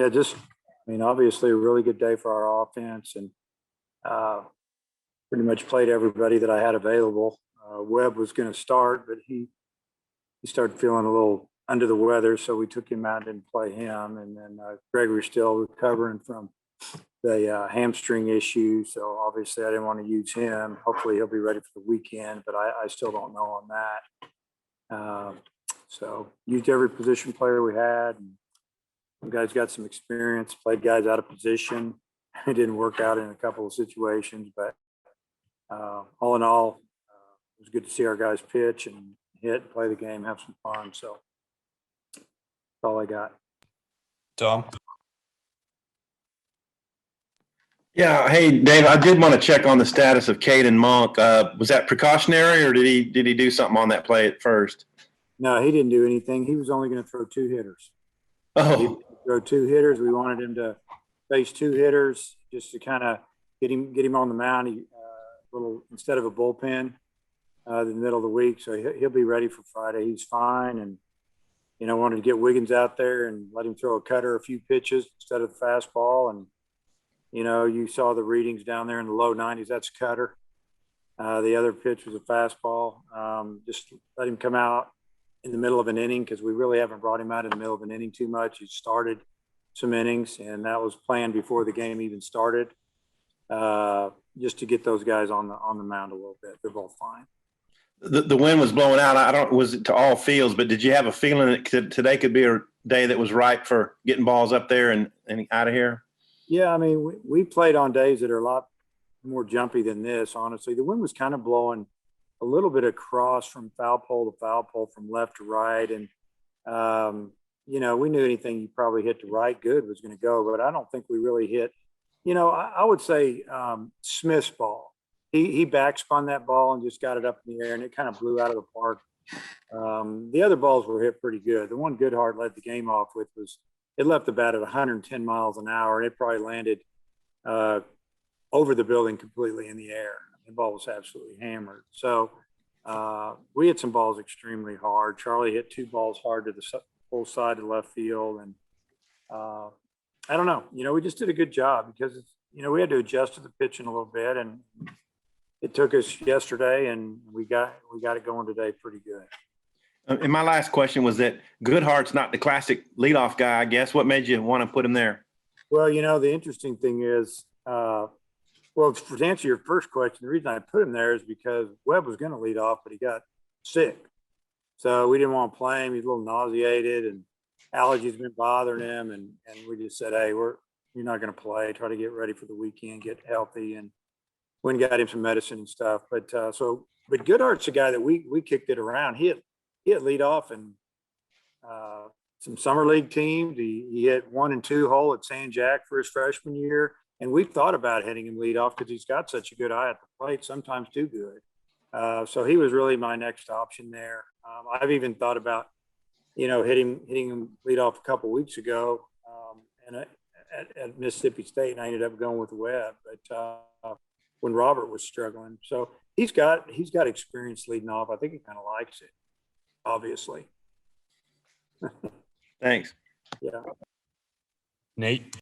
Yeah, obviously a really good day for our offense, and pretty much played everybody that I had available. Webb was going to start, but he started feeling a little under the weather, so we took him out and didn't play him. And then Gregory's still recovering from the hamstring issue, so obviously I didn't want to use him. Hopefully he'll be ready for the weekend, but I still don't know on that. So used every position player we had. And some guys got some experience, played guys out of position. It didn't work out in a couple of situations, but all in all, it was good to see our guys pitch and hit, play the game, have some fun. So that's all I got. Tom? Yeah. Hey, Dave, I did want to check on the status of Caden Monk. Was that precautionary, or did he do something on that play at first? No, he didn't do anything. He was only going to throw 2 hitters. Oh, Throw 2 hitters. We wanted him to face 2 hitters just to kind of get him on the mound. He, little instead of a bullpen in the middle of the week, so he'll be ready for Friday. He's fine, and wanted to get Wiggins out there and let him throw a cutter, a few pitches instead of the fastball. And you saw the readings down there in the low 90s. That's cutter. The other pitch was a fastball. Just let him come out in the middle of an inning, because we really haven't brought him out in the middle of an inning too much. He started some innings, and that was planned before the game even started, just to get those guys on the mound a little bit. They're both fine. The wind was blowing out. Was it to all fields, but did you have a feeling that today could be a day that was ripe for getting balls up there and out of here? Yeah, we played on days that are a lot more jumpy than this, honestly. The wind was kind of blowing a little bit across from foul pole to foul pole, from left to right. And, we knew anything you probably hit to right good was going to go, but I don't think we really hit, I would say Smith's ball. He backspun that ball and just got it up in the air, and it kind of blew out of the park. The other balls were hit pretty good. The one Goodhart led the game off with it left the bat at 110 miles an hour, and it probably landed over the building completely in the air. The ball was absolutely hammered. So we hit some balls extremely hard. Charlie hit 2 balls hard to the full side of left field. And I don't know, we just did a good job, because, we had to adjust to the pitching a little bit, and it took us yesterday, and we got it going today pretty good. And my last question was that Goodhart's not the classic leadoff guy, I guess. What made you want to put him there? Well, the interesting thing is, to answer your first question, the reason I put him there is because Webb was going to lead off, but he got sick. So we didn't want to play him. He's a little nauseated, and allergies been bothering him. And we just said, hey, you're not going to play. Try to get ready for the weekend, get healthy. And we got him some medicine and stuff. But Goodhart's a guy that we kicked it around. He hit lead off in some summer league teams. He hit 1 and 2 hole at San Jack for his freshman year. And we've thought about hitting him lead off, because he's got such a good eye at the plate, sometimes too good. So he was really my next option there. I've even thought about, hitting him lead off a couple weeks ago at Mississippi State, and I ended up going with Webb. But when Robert was struggling, so he's got experience leading off. I think he kind of likes it, obviously. Thanks. Yeah. Nate?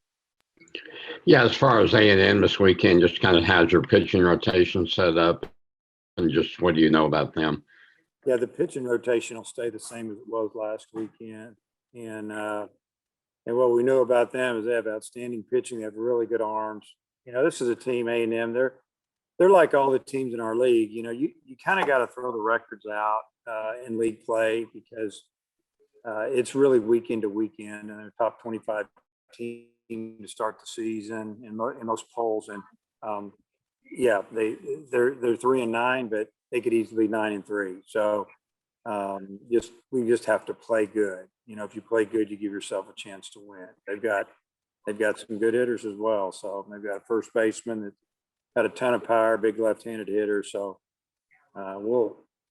Yeah, as far as A&M this weekend, just kind of how's your pitching rotation set up, and just what do you know about them? Yeah, the pitching rotation will stay the same as it was last weekend. And what we know about them is they have outstanding pitching. They have really good arms. This is a team, A&M. They're like all the teams in our league. You kind of got to throw the records out in league play, because it's really weekend to weekend, and they're top 25 team to start the season in most polls. And they're 3-9, but they could easily be 9-3. So we just have to play good. If you play good, you give yourself a chance to win. They've got some good hitters as well. So they've got a first baseman that got a ton of power, big left-handed hitter. So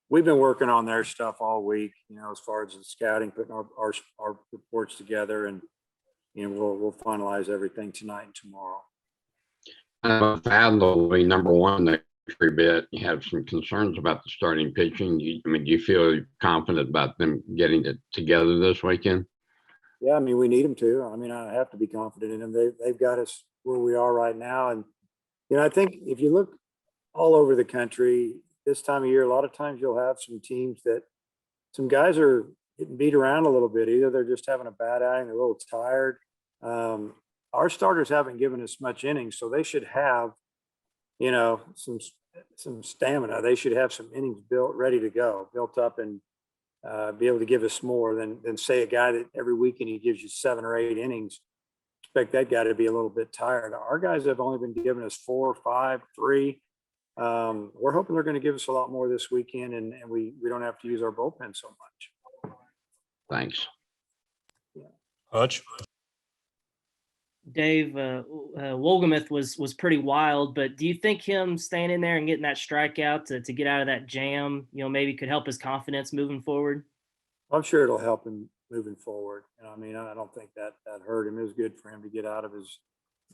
we've been working on their stuff all week, as far as the scouting, putting our reports together, and we'll finalize everything tonight and tomorrow. Vadal will be number 1 next bit. You have some concerns about the starting pitching. Do you feel confident about them getting it together this weekend? Yeah, I mean, we need them to. I mean, I have to be confident in them. They've got us where we are right now. And, I think if you look all over the country this time of year, a lot of times you'll have some teams that some guys are getting beat around a little bit. Either they're just having a bad outing, they're a little tired. Our starters haven't given us much innings, so they should have, some stamina. They should have some innings built, ready to go, built up, and be able to give us more than say a guy that every weekend he gives you 7 or 8 innings. Expect that guy to be a little bit tired. Our guys have only been giving us 4, 5, 3. We're hoping they're going to give us a lot more this weekend, and we don't have to use our bullpen so much. Thanks. Hutch. Dave, Wolgamuth was pretty wild, but do you think him staying in there and getting that strikeout to get out of that jam, maybe could help his confidence moving forward? I'm sure it'll help him moving forward. I mean, I don't think that hurt him. It was good for him to get out of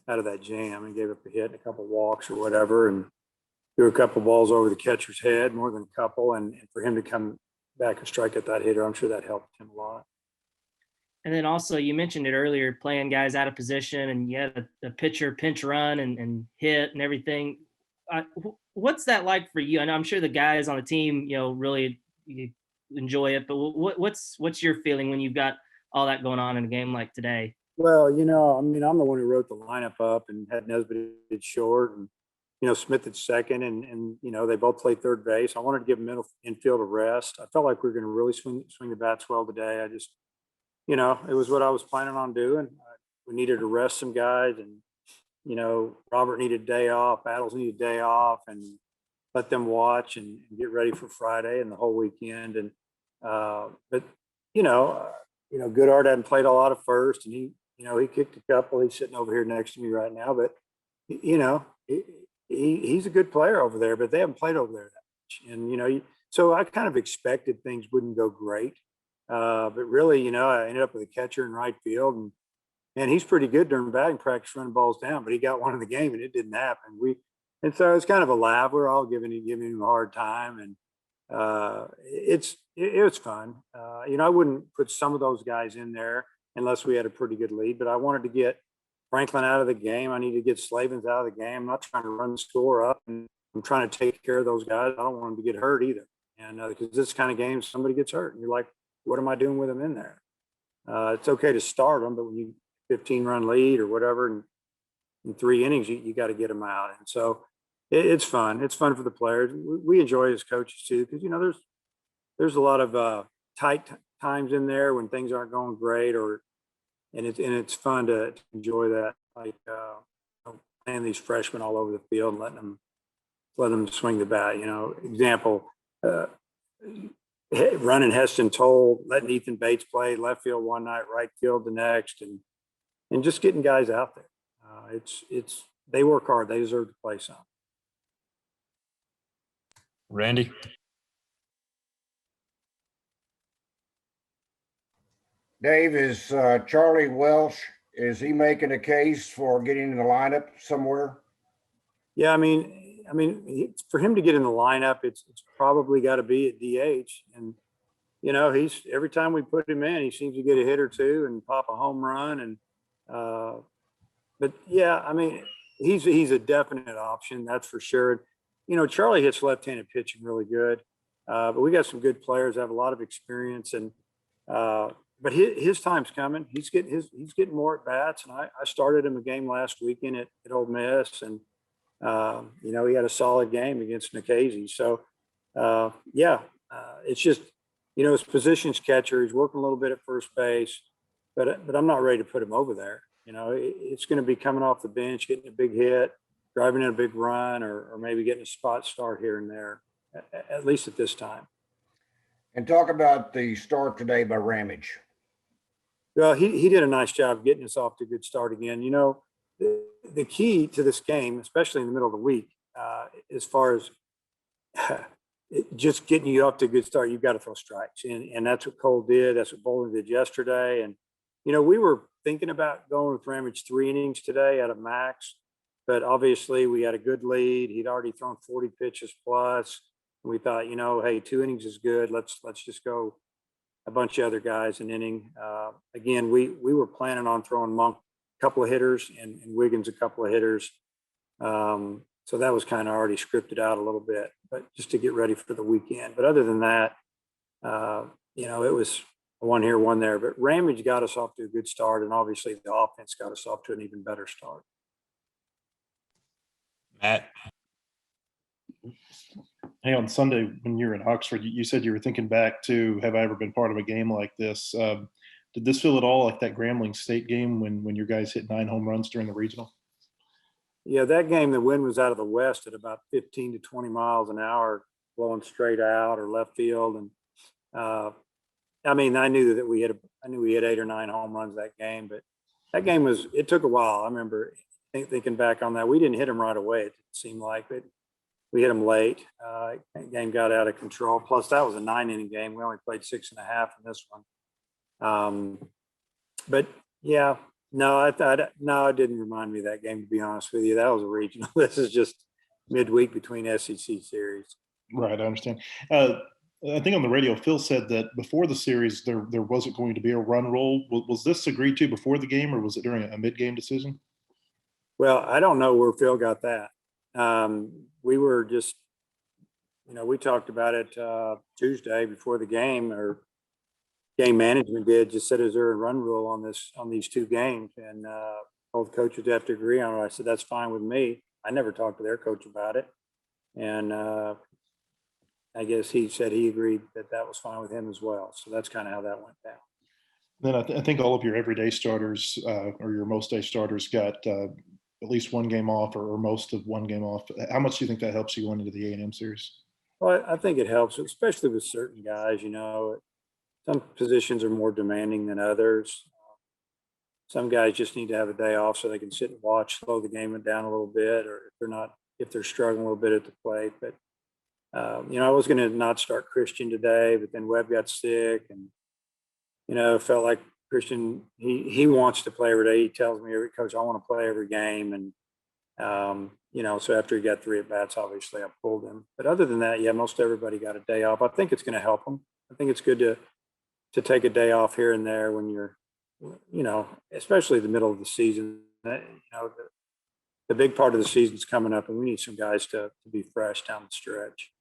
that jam. He gave up a hit and a couple walks or whatever, and threw a couple balls over the catcher's head, more than a couple, and for him to come back and strike at that hitter, I'm sure that helped him a lot. And then also, you mentioned it earlier, playing guys out of position, and you had a pitcher pinch run and hit and everything. What's that like for you? And I'm sure the guys on the team, really enjoy it. But what's your feeling when you've got all that going on in a game like today? Well, I mean, I'm the one who wrote the lineup up and had Nesbitt at short, and Smith at second, and they both played third base. I wanted to give them infield a rest. I felt like we were going to really swing the bats well today. I just it was what I was planning on doing. We needed to rest some guys, and, Robert needed a day off, Battles needed a day off, and let them watch and get ready for Friday and the whole weekend. And, but, Goodart hadn't played a lot of first, and he kicked a couple. He's sitting over here next to me right now, but, he's a good player over there, but they haven't played over there that much. And, so I kind of expected things wouldn't go great. But really, I ended up with a catcher in right field, and he's pretty good during batting practice running balls down, but he got one in the game and it didn't happen. And so it's kind of a laugh. We're all giving him a hard time, and it was fun. I wouldn't put some of those guys in there unless we had a pretty good lead, but I wanted to get Franklin out of the game. I need to get Slavens out of the game. I'm not trying to run the score up, and I'm trying to take care of those guys. I don't want them to get hurt either. And because this kind of game, somebody gets hurt and you're like, what am I doing with them in there? It's okay to start them, but when you 15-run lead or whatever, and in 3 innings, you got to get them out. And so it's fun. It's fun for the players. We enjoy it as coaches too, because there's a lot of tight times in there when things aren't going great, and it's fun to enjoy that, like playing these freshmen all over the field and letting them swing the bat. Example. Running Heston Toll, letting Ethan Bates play left field one night, right field the next, and just getting guys out there. They work hard. They deserve to play some. Randy. Dave, is Charlie Welsh, is he making a case for getting in the lineup somewhere? Yeah, I mean, for him to get in the lineup, it's probably got to be at DH. And, he's every time we put him in, he seems to get a hit or two and pop a home run. And, but yeah, I mean, he's a definite option. That's for sure. Charlie hits left-handed pitching really good. But we got some good players that have a lot of experience, and, but his time's coming. He's getting more at bats. And I started him a game last weekend at Ole Miss, and, he had a solid game against Nikhazy. So, it's just, his position's catcher. He's working a little bit at first base, but I'm not ready to put him over there. It's going to be coming off the bench, getting a big hit, driving in a big run, or maybe getting a spot start here and there, at least at this time. And talk about the start today by Ramage. Well, he did a nice job getting us off to a good start again. The key to this game, especially in the middle of the week, as far as just getting you off to a good start, you've got to throw strikes. And that's what Cole did. That's what Bowling did yesterday. And, we were thinking about going with Ramage 3 innings today at a max, but obviously we had a good lead. He'd already thrown 40 pitches plus. And we thought, hey, 2 innings is good. Let's just go a bunch of other guys an inning. Again, we were planning on throwing Monk a couple of hitters and Wiggins a couple of hitters. So that was kind of already scripted out a little bit, but just to get ready for the weekend. But other than that, it was one here, one there. But Ramage got us off to a good start, and obviously the offense got us off to an even better start. Matt. Hey, on Sunday when you were in Oxford, you said you were thinking back to, have I ever been part of a game like this? Did this feel at all like that Grambling State game when your guys hit 9 home runs during the regional? Yeah, that game, the wind was out of the west at about 15 to 20 miles an hour, blowing straight out or left field. And I knew that we had 8 or 9 home runs that game, but that game it took a while. I remember thinking back on that. We didn't hit them right away. It seemed like, but we hit them late. Game got out of control. Plus, that was a 9-inning game. We only played 6.5 in this one. But yeah, no, it didn't remind me of that game, to be honest with you. That was a regional. This is just midweek between SEC series. Right, I understand. I think on the radio, Phil said that before the series, there wasn't going to be a run roll. Was this agreed to before the game, or was it during a mid-game decision? Well, I don't know where Phil got that. We were just, we talked about it Tuesday before the game, or game management just said, is there a run rule on these 2 games? And both coaches have to agree on it. I said, that's fine with me. I never talked to their coach about it. And I guess he said he agreed that was fine with him as well. So that's kind of how that went down. Then I think all of your everyday starters or your most day starters got at least 1 game off or most of 1 game off. How much do you think that helps you going into the A&M series? Well, I think it helps, especially with certain guys. Some positions are more demanding than others. Some guys just need to have a day off so they can sit and watch, slow the game down a little bit, or if they're struggling a little bit at the plate. But I was going to not start Christian today, but then Webb got sick, and felt like Christian, he wants to play every day. He tells me, Coach, I want to play every game. And, so after he got 3 at-bats, obviously I pulled him. But other than that, yeah, most everybody got a day off. I think it's going to help them. I think it's good to take a day off here and there when you're, especially the middle of the season. The big part of the season's coming up, and we need some guys to be fresh down the stretch.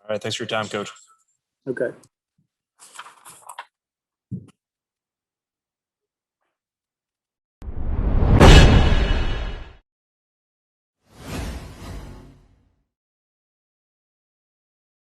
All right. Thanks for your time, Coach. Okay.